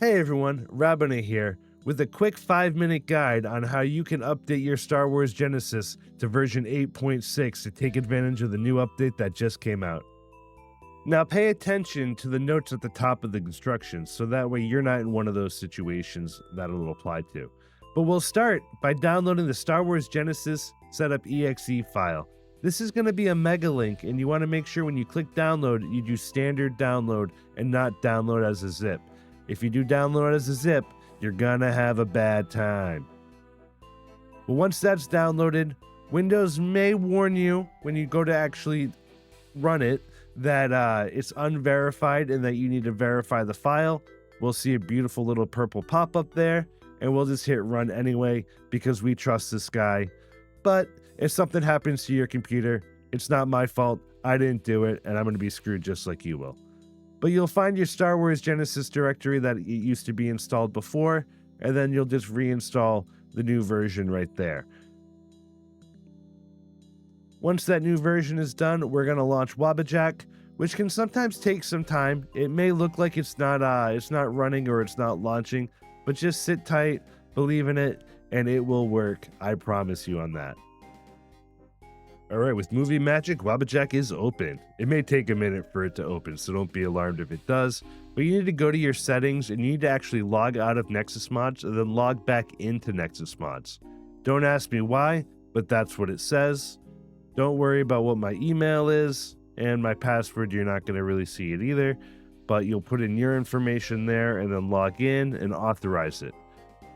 Hey everyone, Rabona here, with a quick 5-minute guide on how you can update your Star Wars Genesis to version 8.6 to take advantage of the new update that just came out. Now pay attention to the notes at the top of the instructions, so that way you're not in one of those situations that it'll apply to. But we'll start by downloading the Star Wars Genesis Setup EXE file. This is going to be a mega link, and you want to make sure when you click download, you do standard download and not download as a zip. If you do download as a zip, you're gonna have a bad time. But once that's downloaded, Windows may warn you when you go to actually run it that it's unverified and that you need to verify the file. We'll see a beautiful little purple pop-up there, and we'll just hit run anyway because we trust this guy. But if something happens to your computer, it's not my fault. I didn't do it, and I'm gonna be screwed just like you will. But you'll find your Star Wars Genesis directory that it used to be installed before, and then you'll just reinstall the new version right there. Once that new version is done, we're going to launch Wabbajack, which can sometimes take some time. It may look like it's not running or it's not launching, but just sit tight, believe in it, and it will work. I promise you on that. Alright, with Movie Magic, Wabbajack is open. It may take a minute for it to open, so don't be alarmed if it does. But you need to go to your settings and you need to actually log out of Nexus mods and then log back into Nexus mods. Don't ask me why, but that's what it says. Don't worry about what my email is and my password. You're not going to really see it either, but you'll put in your information there and then log in and authorize it.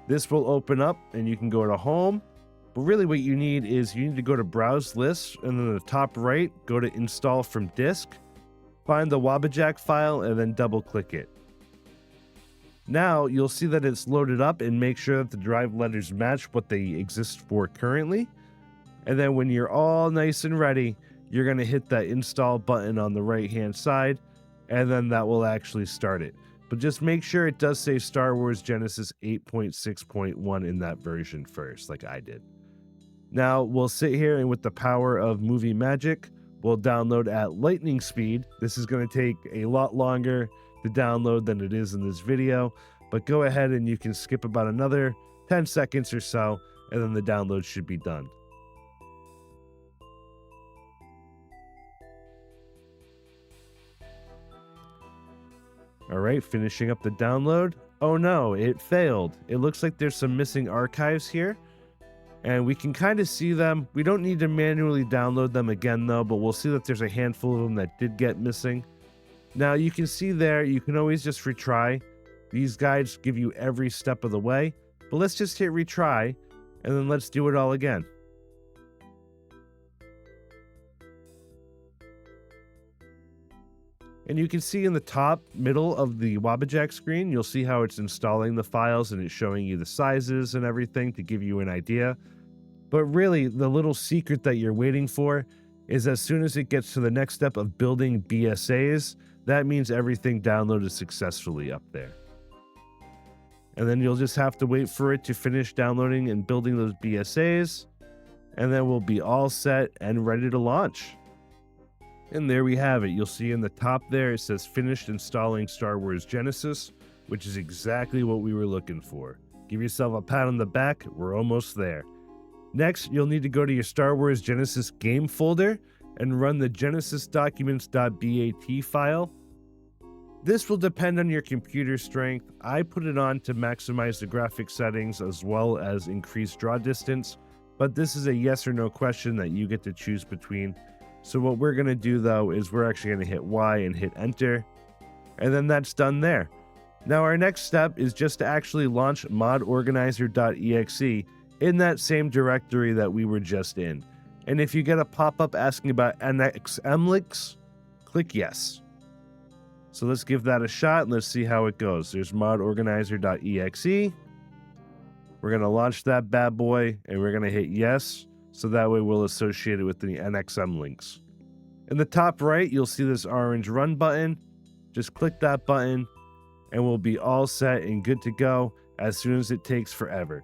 This will open up and you can go to home. But really what you need to go to browse lists, and then the top right, go to install from disk, find the Wabbajack file, and then double click it. Now you'll see that it's loaded up, and make sure that the drive letters match what they exist for currently. And then when you're all nice and ready, you're going to hit that install button on the right hand side, and then that will actually start it. But just make sure it does say Star Wars Genesis 8.6.1 in that version first, like I did. Now we'll sit here, and with the power of Movie Magic, we'll download at lightning speed. This is going to take a lot longer to download than it is in this video, but go ahead and you can skip about another 10 seconds or so, and then the download should be done. All right, finishing up the download. Oh no, it failed. It looks like there's some missing archives here. And we can kind of see them. We don't need to manually download them again though, but we'll see that there's a handful of them that did get missing. Now you can see there, you can always just retry. These guides give you every step of the way, but let's just hit retry and then let's do it all again. And you can see in the top middle of the Wabbajack screen, you'll see how it's installing the files and it's showing you the sizes and everything to give you an idea. But really, the little secret that you're waiting for is as soon as it gets to the next step of building BSAs, that means everything downloaded successfully up there. And then you'll just have to wait for it to finish downloading and building those BSAs, and then we'll be all set and ready to launch. And there we have it. You'll see in the top there, it says finished installing Star Wars Genesis, which is exactly what we were looking for. Give yourself a pat on the back. We're almost there. Next, you'll need to go to your Star Wars Genesis game folder and run the genesisdocuments.bat file. This will depend on your computer strength. I put it on to maximize the graphic settings as well as increase draw distance, but this is a yes or no question that you get to choose between. So what we're going to do though is we're actually going to hit Y and hit enter, and then that's done there. Now our next step is just to actually launch modorganizer.exe in that same directory that we were just in. And if you get a pop-up asking about NX links, click yes. So let's give that a shot and let's see how it goes. There's modorganizer.exe. We're going to launch that bad boy and we're going to hit yes. So that way we'll associate it with the NXM links. In the top right, you'll see this orange run button. Just click that button and we'll be all set and good to go as soon as it takes forever.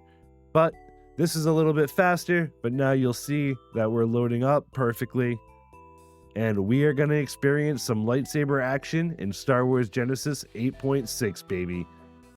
But this is a little bit faster, but now you'll see that we're loading up perfectly. And we are going to experience some lightsaber action in Star Wars Genesis 8.6, baby.